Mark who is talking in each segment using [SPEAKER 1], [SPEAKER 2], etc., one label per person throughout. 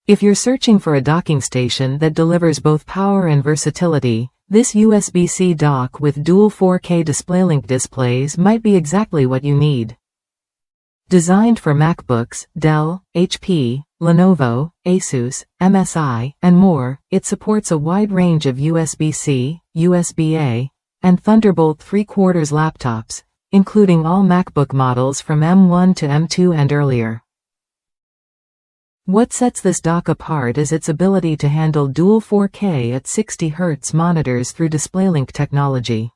[SPEAKER 1] If you're searching for a docking station that delivers both power and versatility, this USB-C dock with dual 4K DisplayLink displays might be exactly what you need. Designed for MacBooks, Dell, HP, Lenovo, ASUS, MSI, and more, it supports a wide range of USB-C, USB-A, and Thunderbolt 3/4 laptops, including all MacBook models from M1 to M2 and earlier. What sets this dock apart is its ability to handle dual 4K at 60 Hz monitors through DisplayLink technology.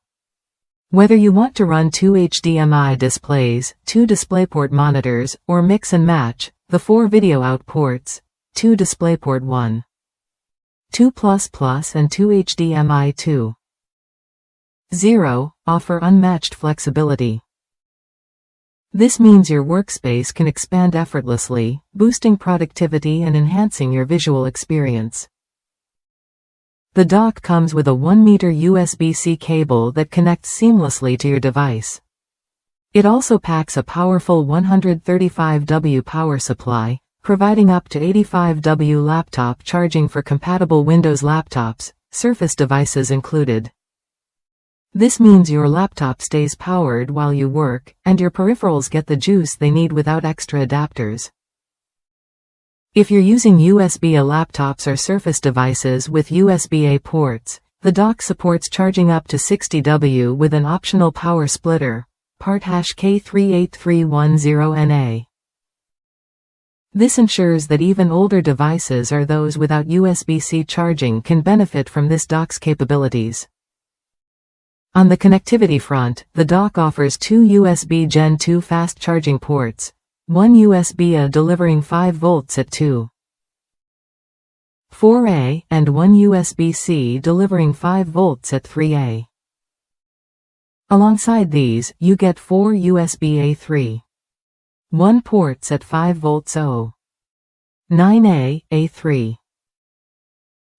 [SPEAKER 1] Whether you want to run 2 HDMI displays, 2 DisplayPort monitors, or mix and match, the 4 video out ports, 2 DisplayPort 1, 2++, and 2 HDMI 2.0, offer unmatched flexibility. This means your workspace can expand effortlessly, boosting productivity and enhancing your visual experience. The dock comes with a 1-meter USB-C cable that connects seamlessly to your device. It also packs a powerful 135W power supply, providing up to 85W laptop charging for compatible Windows laptops, Surface devices included. This means your laptop stays powered while you work, and your peripherals get the juice they need without extra adapters. If you're using USB-A laptops or Surface devices with USB-A ports, the dock supports charging up to 60W with an optional power splitter, part K38310NA. This ensures that even older devices or those without USB-C charging can benefit from this dock's capabilities. On the connectivity front, the dock offers 2 USB Gen 2 fast charging ports, one USB-A delivering 5 volts at 2.4A, and one USB-C delivering 5 volts at 3A. Alongside these, you get 4 USB-A 3.1 ports at 5 volts 0.9A, A3.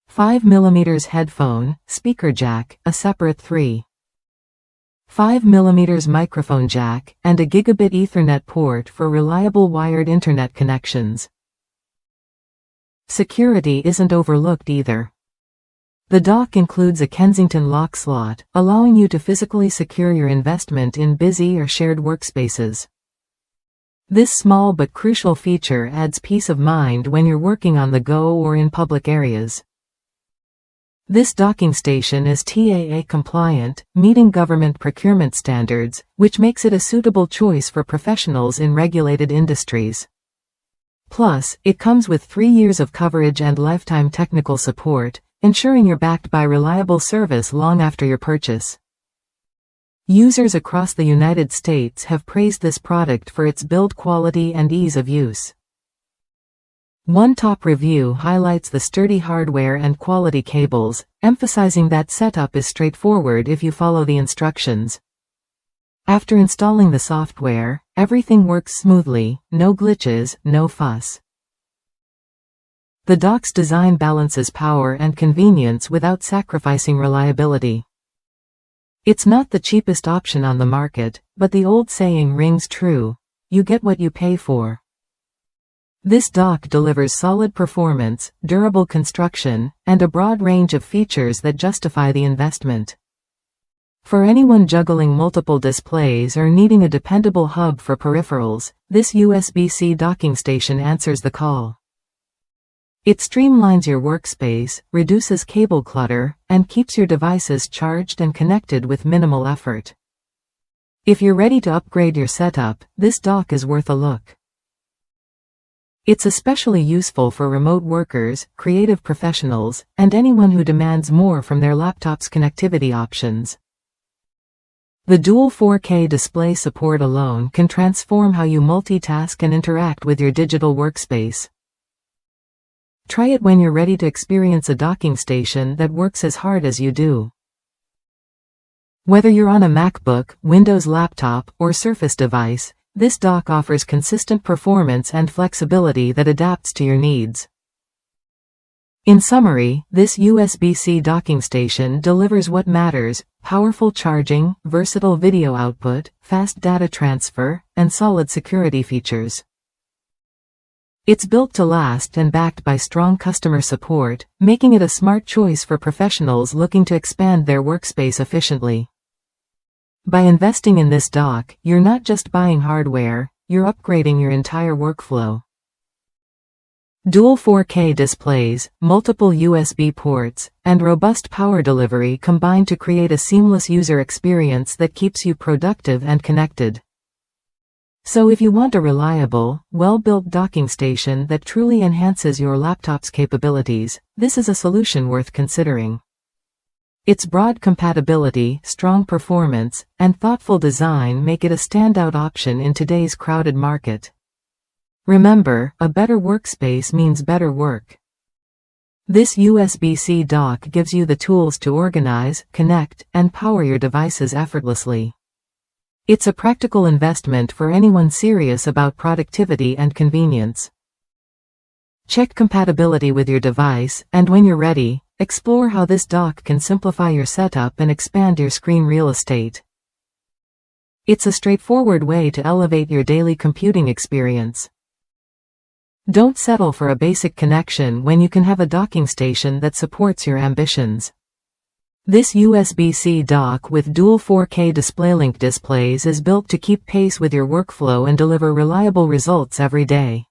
[SPEAKER 1] 5mm headphone, speaker jack, a separate 3.5mm microphone jack, and a gigabit Ethernet port for reliable wired internet connections. Security isn't overlooked either. The dock includes a Kensington lock slot, allowing you to physically secure your investment in busy or shared workspaces. This small but crucial feature adds peace of mind when you're working on the go or in public areas. This docking station is TAA compliant, meeting government procurement standards, which makes it a suitable choice for professionals in regulated industries. Plus, it comes with 3 years of coverage and lifetime technical support, ensuring you're backed by reliable service long after your purchase. Users across the United States have praised this product for its build quality and ease of use. One top review highlights the sturdy hardware and quality cables, emphasizing that setup is straightforward if you follow the instructions. After installing the software, everything works smoothly, no glitches, no fuss. The dock's design balances power and convenience without sacrificing reliability. It's not the cheapest option on the market, but the old saying rings true: you get what you pay for. This dock delivers solid performance, durable construction, and a broad range of features that justify the investment. For anyone juggling multiple displays or needing a dependable hub for peripherals, this USB-C docking station answers the call. It streamlines your workspace, reduces cable clutter, and keeps your devices charged and connected with minimal effort. If you're ready to upgrade your setup, this dock is worth a look. It's especially useful for remote workers, creative professionals, and anyone who demands more from their laptop's connectivity options. The dual 4K display support alone can transform how you multitask and interact with your digital workspace. Try it when you're ready to experience a docking station that works as hard as you do. Whether you're on a MacBook, Windows laptop, or Surface device, this dock offers consistent performance and flexibility that adapts to your needs. In summary, this USB-C docking station delivers what matters: powerful charging, versatile video output, fast data transfer, and solid security features. It's built to last and backed by strong customer support, making it a smart choice for professionals looking to expand their workspace efficiently. By investing in this dock, you're not just buying hardware, you're upgrading your entire workflow. Dual 4K displays, multiple USB ports, and robust power delivery combine to create a seamless user experience that keeps you productive and connected. So if you want a reliable, well-built docking station that truly enhances your laptop's capabilities, this is a solution worth considering. Its broad compatibility, strong performance, and thoughtful design make it a standout option in today's crowded market. Remember, a better workspace means better work. This USB-C dock gives you the tools to organize, connect, and power your devices effortlessly. It's a practical investment for anyone serious about productivity and convenience. Check compatibility with your device, and when you're ready, explore how this dock can simplify your setup and expand your screen real estate. It's a straightforward way to elevate your daily computing experience. Don't settle for a basic connection when you can have a docking station that supports your ambitions. This USB-C dock with dual 4K DisplayLink displays is built to keep pace with your workflow and deliver reliable results every day.